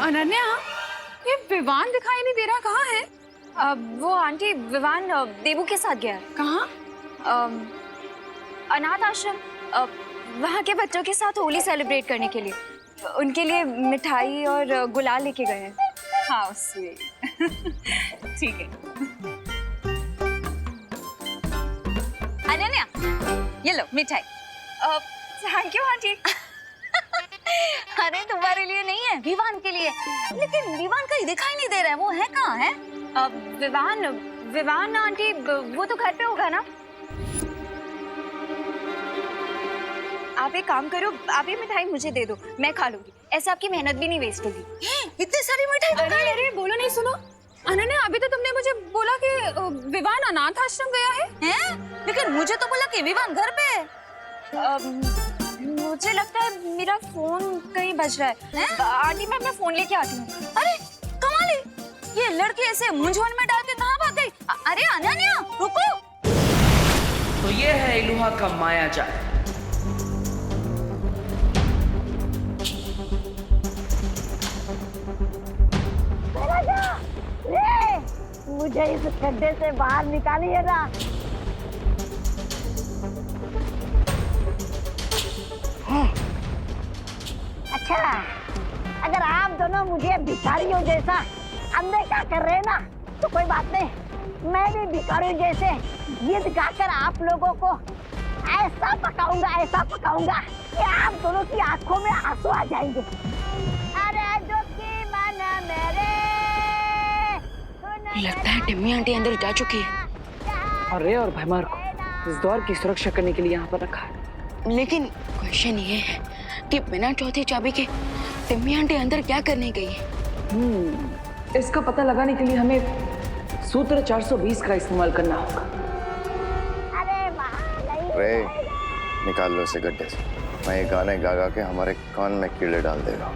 अनन्या, ये विवान दिखाई नहीं दे रहा, कहाँ है? वो आंटी विवान देबू के साथ गया है। कहाँ? अनाथ आश्रम, वहाँ के बच्चों के साथ होली सेलिब्रेट करने के लिए। उनके लिए मिठाई और गुलाल लेके गए हैं। How sweet. ठीक है। अनन्या, ये लो मिठाई। Thank you aunty. अरे तुम्हारे लिए नहीं है, विवान के लिए। लेकिन विवान कहीं दिखाई नहीं दे रहा है, वो है कहाँ है? विवान आंटी वो तो घर पे होगा ना। आप एक काम करो, आप ये मिठाई मुझे दे दो, मैं खा लूंगी। ऐसे आपकी मेहनत भी नहीं वेस्ट होगी। इतनी सारी मिठाई तो खा ले। अरे बोलो नहीं, सुनो अनन्या, अभी तो तुमने मुझे बोला कि विवान अनाथ आश्रम गया है। लेकिन मुझे तो बोला कि विवान घर पे है। मुझे लगता है मेरा फोन कहीं बज रहा है। आंटी मैं अपना फोन लेके आती हूँ। अरे कमाल है, ये लड़की ऐसे मुंझवण में डाल के कहाँ भाग गई? अरे अनन्या रुको। तो ये है इलुहा का माया जाल। मुझे इस गड्ढे से बाहर निकालिए ना। अच्छा, अगर आप दोनों मुझे भिखारियों जैसा अनदेखा कर रहे हैं ना, तो कोई बात नहीं, मैं भी भिखारियों जैसे गीत गाकर आप लोगों को ऐसा पकाऊंगा कि आप दोनों की आंखों में आंसू आ जाएंगे। अरे दुखी मन मेरे, लगता है टिम्मी आंटी अंदर जा चुकी है। अरे और भैमार को इस दौर की सुरक्षा करने के लिए यहाँ पर रखा है। लेकिन क्वेश्चन ये है कि बिना चौथी चाबी के टिम्मी आंटी अंदर क्या करने गई है? इसका पता लगाने के लिए हमें सूत्र 420 का इस्तेमाल करना होगा। रे, निकाल लो इसे गड्ढे से। मैं ये गाने गा गा के हमारे कान में कीड़े डाल देगा।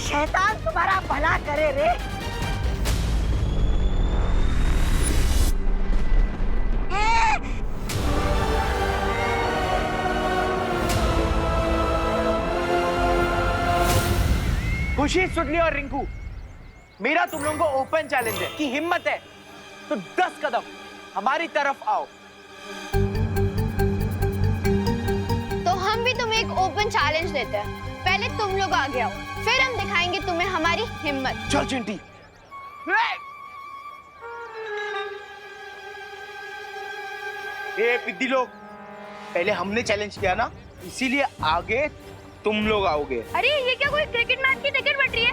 शैतान तुम्हारा भला करे रे। खुशी, सुडली और रिंकू, मेरा तुम लोगों को ओपन चैलेंज है कि हिम्मत है तो 10 कदम हमारी तरफ आओ। तो हम भी तुम्हें एक ओपन चैलेंज देते हैं। पहले तुम लोग आगे आओ, फिर हम दिखाएंगे तुम्हें हमारी हिम्मत। चल चिंटी। ए पिद्दी लोग, पहले हमने चैलेंज किया ना, इसीलिए आगे तुम लोग आओगे। अरे ये क्या कोई क्रिकेट मैच की टिकट बट रही है?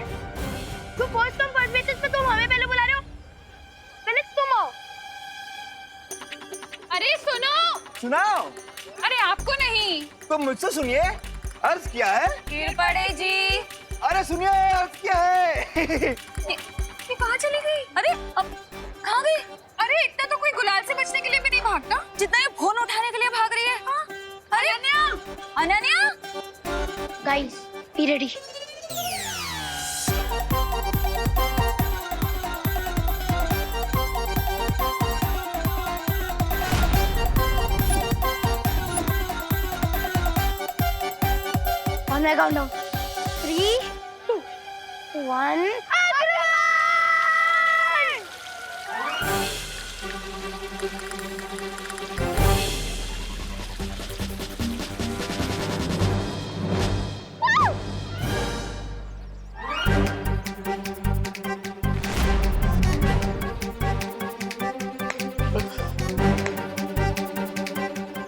तो फर्स्ट कम फर्स्ट बेसिस पे तुम हमें पहले बुला रहे हो, पहले तुम आओ। अरे सुनो। सुनाओ। अरे आपको नहीं, तो मुझसे सुनिए, अर्ज क्या है? गिर पड़े जी। अरे सुनिए, अर्ज क्या है? ये कहाँ चली गई? अरे अब कहाँ गई? अरे इतना तो कोई गुलाल से बचने के लिए भी नहीं भागता जितना ये फोन उठाने के लिए भाग रही है। हाँ? अरे Ananya, guys, be ready. On my countdown. 3, 2, 1.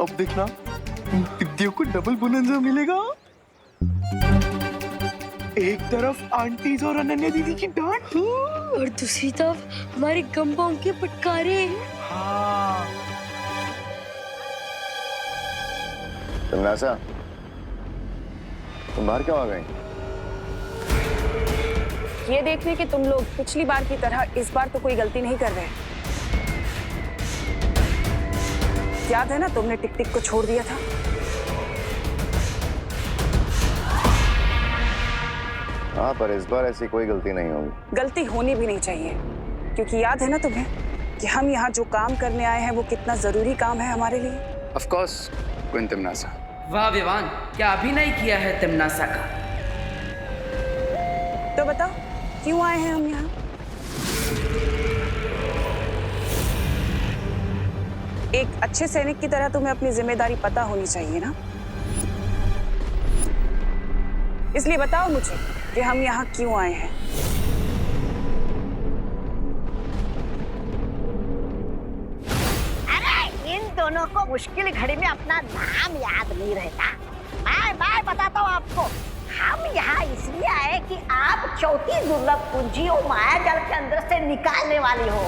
अब देखना, इन पिद्दियों को डबल बोनंजा मिलेगा। एक तरफ आंटीज और अनन्या दीदी की डांट और दूसरी तरफ हमारे गंबाओं के फटकारे। हाँ। तमन्नासा, तुम बाहर क्यों आ गई? ये देखने कि तुम लोग पिछली बार की तरह इस बार तो कोई गलती नहीं कर रहे। याद है ना, तुमने टिक टिक को छोड़ दिया था। हाँ, पर इस बार ऐसी कोई गलती नहीं होगी। गलती होनी भी नहीं चाहिए, क्योंकि याद है ना तुम्हें कि हम यहाँ जो काम करने आए हैं वो कितना जरूरी काम है हमारे लिए। Of course queen तिमनासा। वाह विवान, क्या अभिनय किया है तिमनासा का। तो बताओ क्यों आए हैं हम यहाँ? एक अच्छे सैनिक की तरह तुम्हें अपनी जिम्मेदारी पता होनी चाहिए ना, इसलिए बताओ मुझे कि हम यहाँ क्यों आए हैं। अरे इन दोनों को मुश्किल घड़ी में अपना नाम याद नहीं रहता। मैं बताता हूँ आपको, हम यहाँ इसलिए आए कि आप चौथी दुर्लभ कुंजी और माया जाल के अंदर से निकालने वाली हो।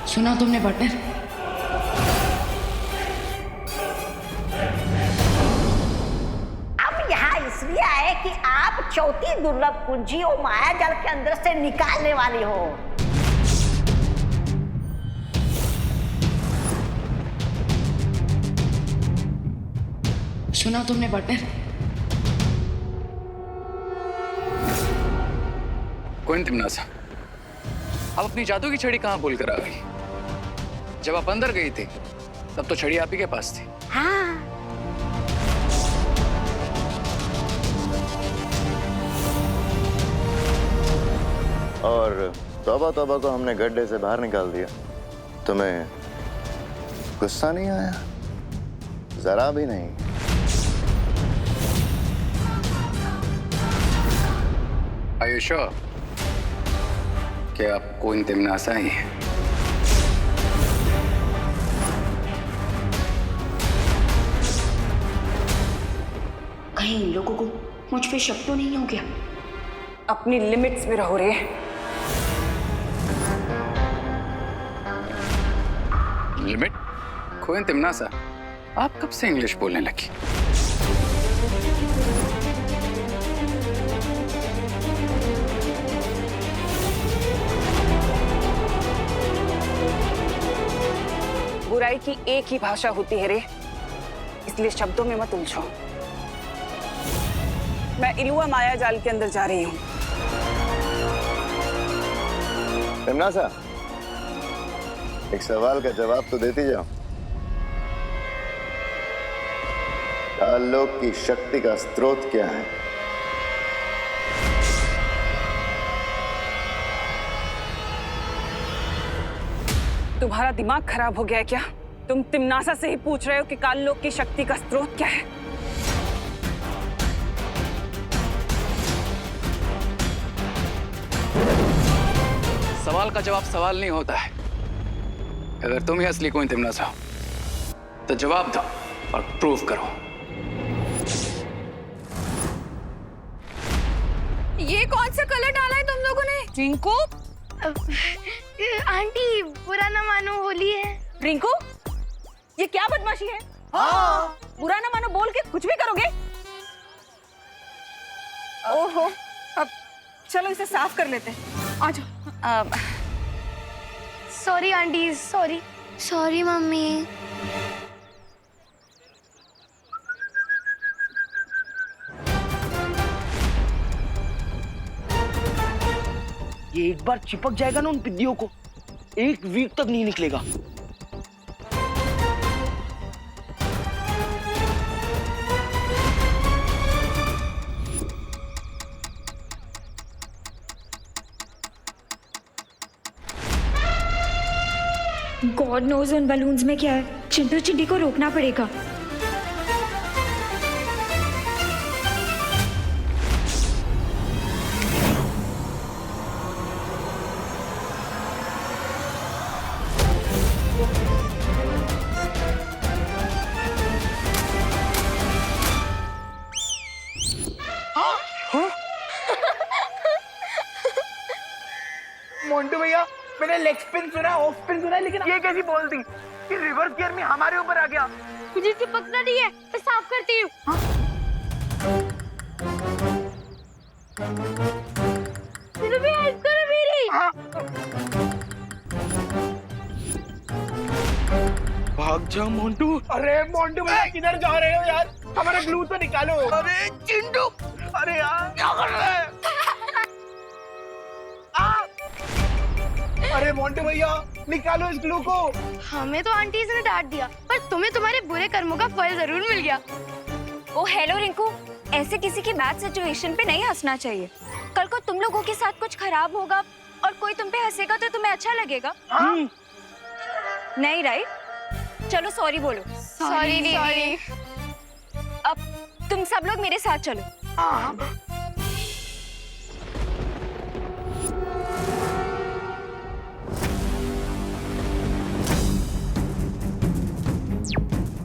सुना तुमने पार्टनर? हम यहाँ इसलिए आए कि आप चौथी दुर्लभ कुंजी और माया जाल के अंदर से निकालने वाली हो। सुना तुमने पार्टनर? क्वीन तिमनासा, आप अपनी जादू की छड़ी कहाँ भूल कर आ गई? जब आप अंदर गई थी तब तो छड़ी आप ही के पास थी। हाँ। और तौबा तौबा को हमने गड्ढे से बाहर निकाल दिया। तुम्हें गुस्सा नहीं आया? जरा भी नहीं। Are you sure कि आप क्वीन तिमनासा ही हैं? कहीं इन लोगों को मुझ पे शक तो नहीं हो गया? अपनी लिमिट्स में रहो रे। लिमिट? क्वीन तिमनासा, आप कब से इंग्लिश बोलने लगी? बुराई की एक ही भाषा होती है रे, इसलिए शब्दों में मत उलझो। मैं इलुआ माया जाल के अंदर जा रही हूँ। तिमनासा, एक सवाल का जवाब तो देती जाओ। काललोक की शक्ति का स्रोत क्या है? तुम्हारा दिमाग खराब हो गया है क्या? तुम तिमनासा से ही पूछ रहे हो कि काललोक की शक्ति का स्रोत क्या है? सवाल का जवाब सवाल नहीं होता है। अगर तुम ही असली क्वीन तिमनासा हो तो जवाब दो और प्रूव करो। ये कौन सा कलर डाला है तुम लोगों ने? रिंकू, आंटी बुरा ना मानो, होली है। रिंकू, ये क्या बदमाशी है? हाँ। बुरा ना मानो बोल के कुछ भी करोगे? ओहो, अब चलो इसे साफ कर लेते हैं। आ जाओ। Sorry aunty, sorry. Sorry mummy. ये एक बार चिपक जाएगा ना उन पिद्दियों को, एक वीक तक नहीं निकलेगा। गॉड नोज उन बलून्स में क्या है। चिंटू चिंटी को रोकना पड़ेगा। मोंटू भैया, मैंने लेग स्पिन सुना, ऑफ स्पिन सुना, लेकिन ये कैसी बॉल थी कि रिवर्स गियर में हमारे ऊपर आ गया। मुझे चिपकना नहीं है, मैं साफ करती हूँ। हेल्प करो मेरी। भाग जा मोंटू। अरे मोंटू भैया किधर जा रहे हो यार? हमारा ग्लू तो निकालो। अरे चिंटू, अरे यार क्या कर रहे हैं? अरे मोंटे भैया निकालो इस ग्लू को। हमें तो आंटी ने डांट दिया, पर तुम्हें तुम्हारे बुरे कर्मों का फल जरूर मिल गया। ओ हेलो रिंकू, ऐसे किसी की बैड सिचुएशन पे नहीं हंसना चाहिए। कल को तुम लोगों के साथ कुछ खराब होगा और कोई तुम पे हंसेगा तो तुम्हें अच्छा लगेगा? नहीं राइट? चलो सॉरी बोलो। सॉरी दीदी। अब तुम सब लोग मेरे साथ चलो।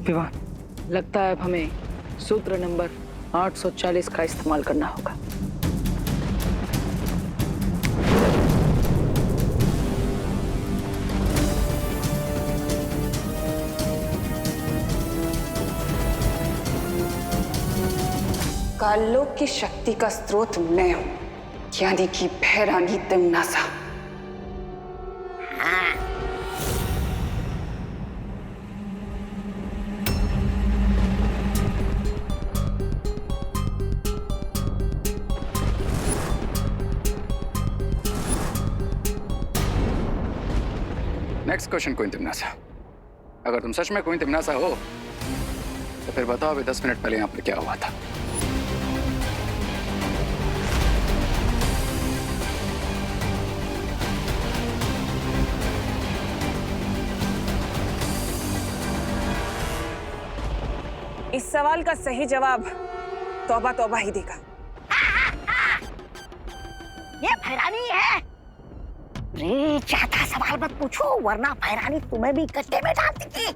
विवान, लगता है अब हमें सूत्र नंबर 840 का इस्तेमाल करना होगा। काललोक की शक्ति का स्रोत मैं हूं, यानी कि भैरानी तिम्नासा। नेक्स्ट क्वेश्चन क्वीन तिम्नासा, अगर तुम सच में क्वीन तिम्नासा हो तो फिर बताओ अभी 10 मिनट पहले यहाँ पर क्या हुआ था। इस सवाल का सही जवाब तौबा तौबा ही देगा। ये भैरानी है। रे चाहता सवाल मत पूछो, वरना भैरानी तुम्हें भी कच्चे में डाल देगी।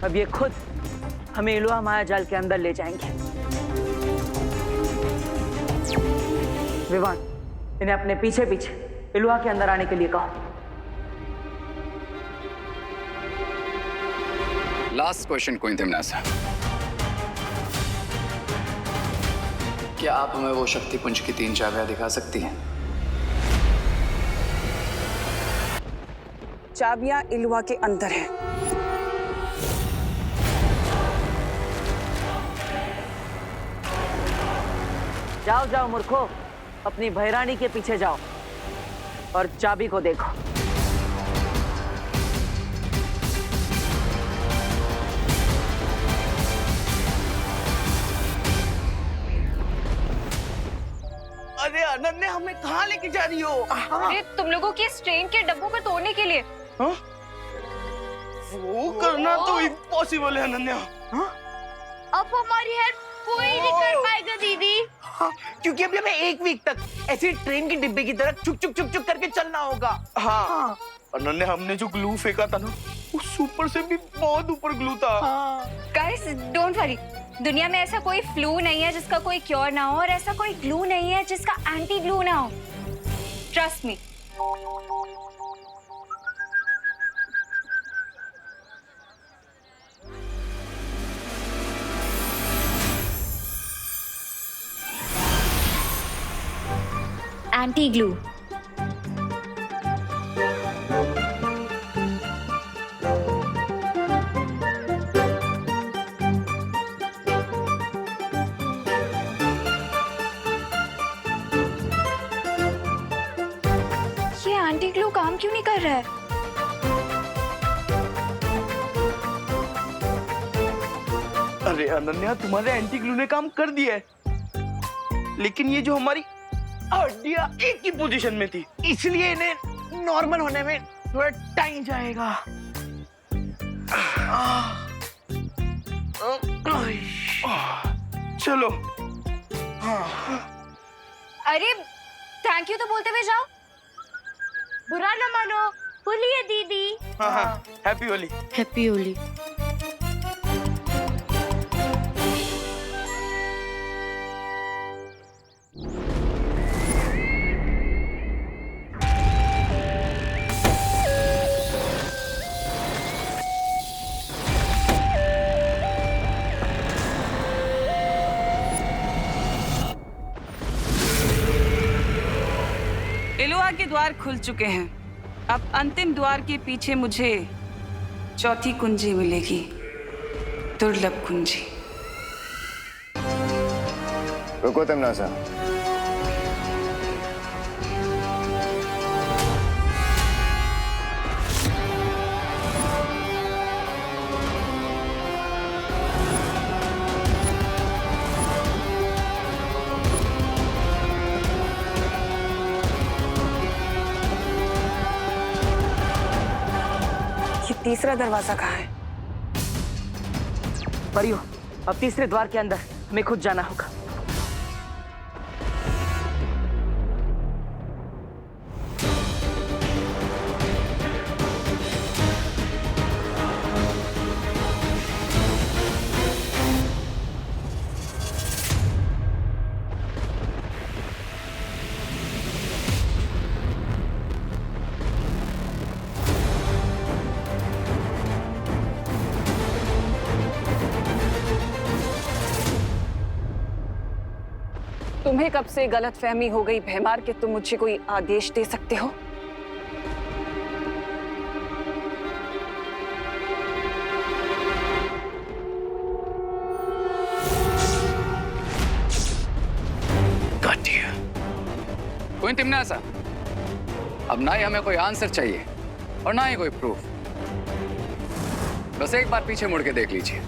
अब ये खुद हमें इलुआ माया जाल के अंदर ले जाएंगे। विवान, इन्हें अपने पीछे पीछे इलुआ के अंदर आने के लिए कहो। लास्ट क्वेश्चन क्वीन तिम्नासा, क्या आप हमें वो शक्ति पुंज की 3 चाबियां दिखा सकती हैं? चाबियां इलुआ के अंदर हैं। जाओ जाओ मूर्खो, अपनी भैरानी के पीछे जाओ और चाबी को देखो। अरे अनन्या, हमें कहाँ लेके जा रही हो? अरे तुम लोगों की इस ट्रेन के डब्बों को तोड़ने के लिए। वो करना तो इम्पॉसिबल है अनन्या। अब हमारी हेल्प कोई नहीं कर पाएगा दीदी। क्योंकि अभी हमें 1 वीक तक ऐसे ट्रेन के डिब्बे की तरह चुक चुक चुक चुक करके चलना होगा। हाँ। अनन्या, हमने जो ग्लू फेंका था ना, उस ऊपर से भी बहुत ऊपर ग्लू था। गाइस डोंट वरी, दुनिया में ऐसा कोई फ्लू नहीं है जिसका कोई क्योर ना हो, और ऐसा कोई ग्लू नहीं है जिसका एंटी ग्लू ना हो। Trust me. Anti glue. ये एंटी ग्लू काम क्यों नहीं कर रहा है? अरे अनन्या, तुम्हारे एंटी ग्लू ने काम कर दिया है, लेकिन ये जो हमारी हड्डियां एक ही पोजीशन में थी, इसलिए इन्हें नॉर्मल होने में थोड़ा टाइम जाएगा। चलो। अरे थैंक यू तो बोलते हुए जाओ। बुरा न मानो, होली है दीदी। हाँ, हैप्पी होली। हैप्पी होली। इलुआ के द्वार खुल चुके हैं। अब अंतिम द्वार के पीछे मुझे चौथी कुंजी मिलेगी, दुर्लभ कुंजी। रुको तिमनासा। ये तीसरा दरवाजा कहाँ है? परियो, अब तीसरे द्वार के अंदर हमें खुद जाना होगा। तुम्हें कब से गलतफहमी हो गई भैमार कि तुम मुझे कोई आदेश दे सकते हो? क्वीन तिमनासा, अब ना ही हमें कोई आंसर चाहिए और ना ही कोई प्रूफ। बस एक बार पीछे मुड़ के देख लीजिए।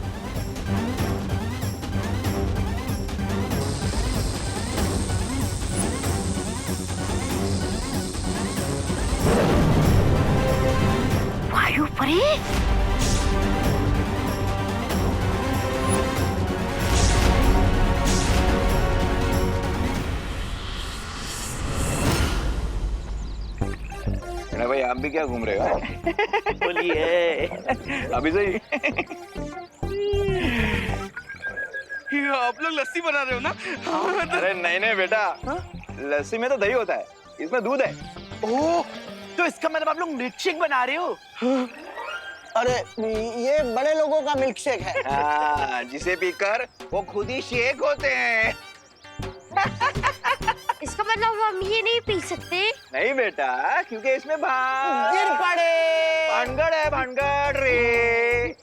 वायु परी, भाई आप भी क्या घूम रहे हो? बोलिए। अभी सही। आप लोग लस्सी बना रहे हो ना? अरे नहीं नहीं बेटा, लस्सी में तो दही होता है, इसमें दूध है। ओह, तो इसका मतलब आप लोग मिल्क शेक बना रहे हो? अरे ये बड़े लोगों का मिल्क शेक है। हाँ, जिसे पीकर वो खुद ही शेक होते हैं। इसका मतलब हम ये नहीं पी सकते? नहीं बेटा, क्योंकि इसमें गिर पड़े। भानगड़ है, भानगड़ रे।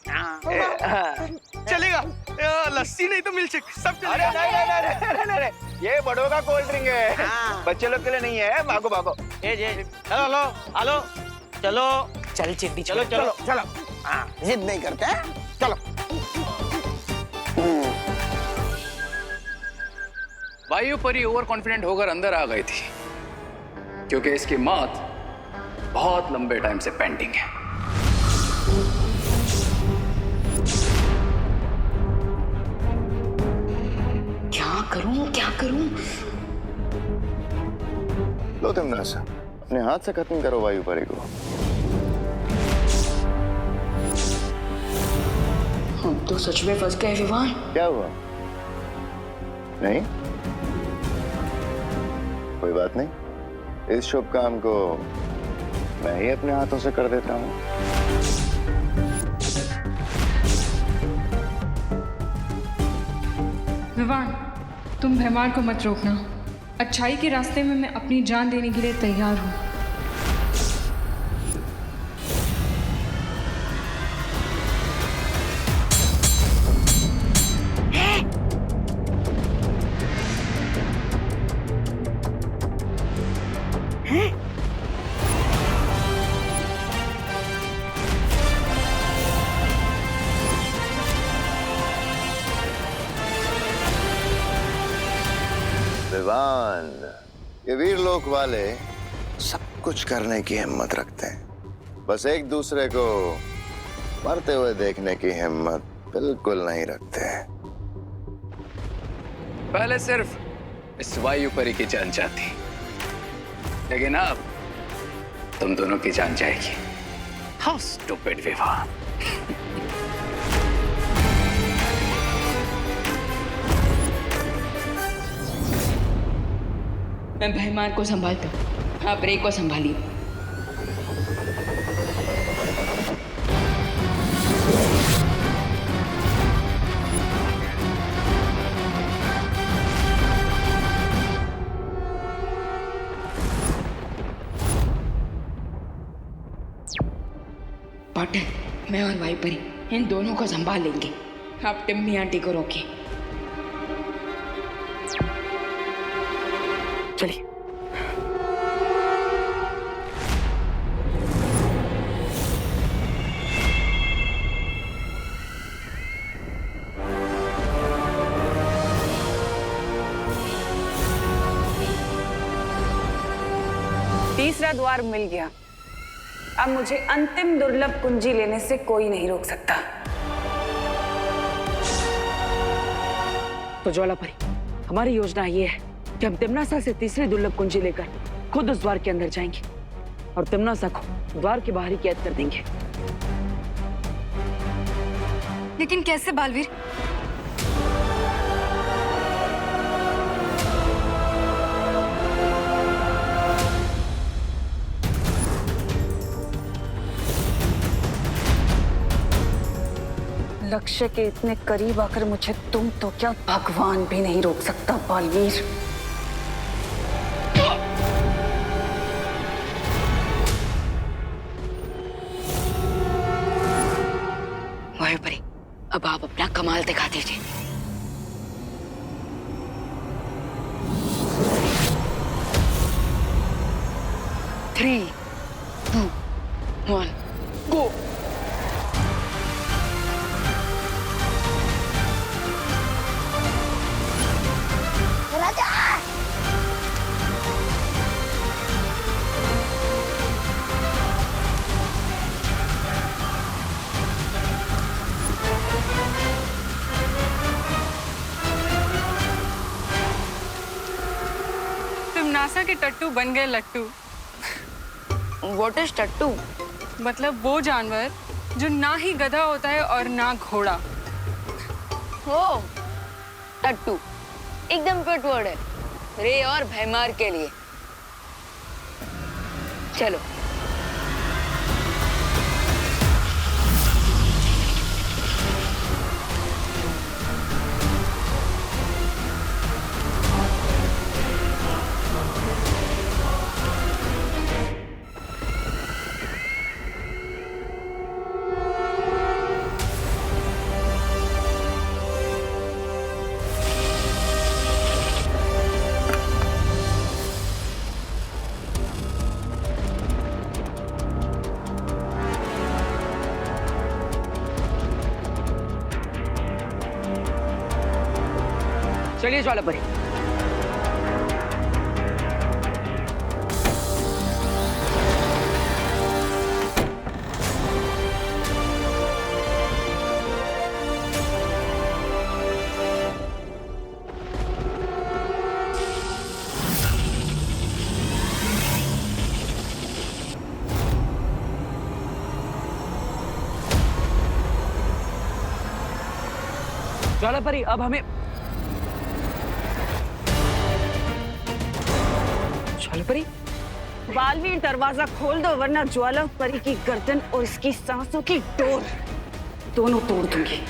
चलेगा, लस्सी नहीं तो मिल्क शेक सब अरे चलेगा। नहीं, ये बड़ों का कोल्ड ड्रिंक है, बच्चे लोग के लिए नहीं है। भागो भागो। चलो लो, आलो, चलो, चल चिट्टी, चलो चलो चलो। हाँ, जिद नहीं करते हैं? चलो। वायु परी ओवर कॉन्फिडेंट होकर अंदर आ गई थी क्योंकि इसकी मौत बहुत लंबे टाइम से पेंडिंग है। क्या करूं, क्या करूं? लो तिमनासा, अपने हाथ से खत्म करो वायु परी को। हम तो सच में फंस गए विवान। क्या हुआ? नहीं, कोई बात नहीं। इस शुभ काम को मैं ही अपने हाथों से कर देता हूँ। विवान, तुम भैमार को मत रोकना। अच्छाई के रास्ते में मैं अपनी जान देने के लिए तैयार हूँ। विवान, ये वीर लोक वाले सब कुछ करने की हिम्मत रखते हैं, बस एक दूसरे को मरते हुए देखने की हिम्मत बिल्कुल नहीं रखते। पहले सिर्फ इस वायु परी की जान जाती, लेकिन अब तुम दोनों की जान जाएगी। How stupid Vivaan. मैं भैमार को संभालता हूँ, आप रे को संभालिए। कॉटन, मैं और वाइपरी इन दोनों को संभाल लेंगे। आप टिम्मी आंटी को रोकिए। चलिए। तीसरा द्वार मिल गया। अब मुझे अंतिम दुर्लभ कुंजी लेने से कोई नहीं रोक सकता। तो ज्वालापरी, हमारी योजना ये है कि हम तिम्नासा से तीसरी दुर्लभ कुंजी लेकर खुद उस द्वार के अंदर जाएंगे और तिम्नासा को द्वार के बाहर ही कैद कर देंगे। लेकिन कैसे बालवीर? लक्ष्य के इतने करीब आकर मुझे तुम तो क्या भगवान भी नहीं रोक सकता बालवीर। वायुपरी, अब आप अपना कमाल दिखा दीजिए। Three, two, one, go. राजा तुम नासा के टट्टू बन गए लट्टू। व्हाट इज टट्टू? मतलब वो जानवर जो ना ही गधा होता है और ना घोड़ा। हो, टट्टू एकदम फिट वर्ड है रे और भैमार के लिए। चलो। चलिए ज्वालापरी। ज्वालापरी, अब हमें ज्वालापरी, बालवीर दरवाजा खोल दो वरना ज्वालापरी की गर्दन और इसकी सांसों की डोर दोनों तोड़ दूंगी।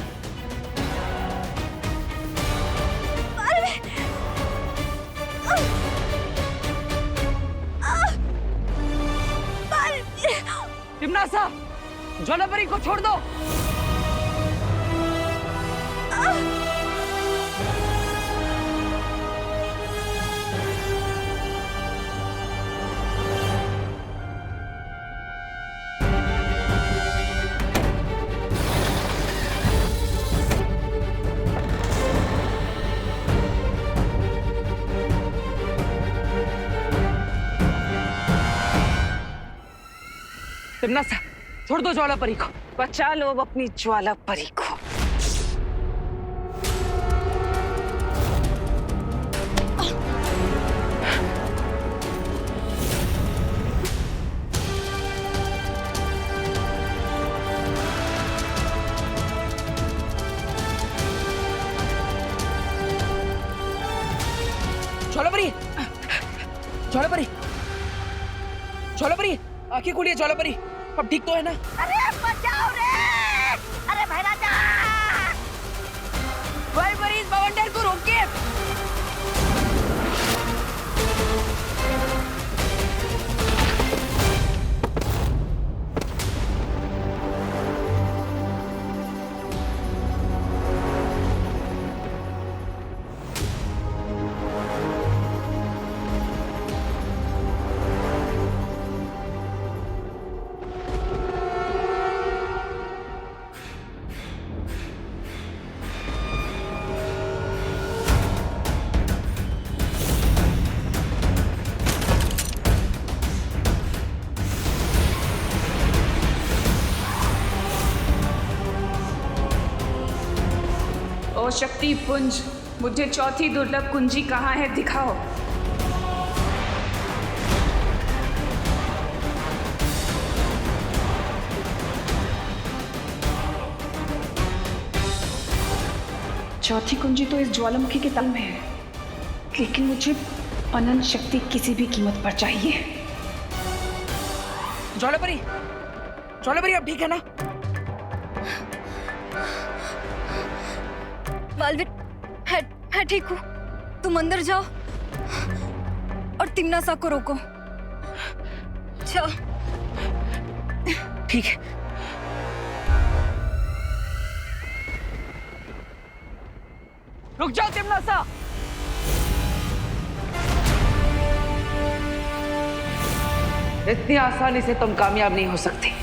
तिम्नासा, ज्वालापरी को छोड़ दो। तिम्नासा, छोड़ दो ज्वालापरी को। बचा लो अब अपनी ज्वालापरी को। ज्वालापरी, ज्वालापरी, ज्वालापरी, आंखें खोलिए ज्वालापरी। अब ठीक तो है ना? अरे बचाओ रे! अरे भाई राजा! वायुपरी, इस बवंडर को रोकिए। शक्ति पुंज, मुझे चौथी दुर्लभ कुंजी कहाँ है दिखाओ। चौथी कुंजी तो इस ज्वालामुखी के तल में है, लेकिन मुझे अनंत शक्ति किसी भी कीमत पर चाहिए। ज्वालापरी, ज्वालापरी आप ठीक है ना? बालवीर, मैं ठीक हूँ। तुम अंदर जाओ और तिम्नासा को रोको। जाओ। ठीक है। रुक जाओ तिम्नासा। इतनी आसानी से तुम कामयाब नहीं हो सकते।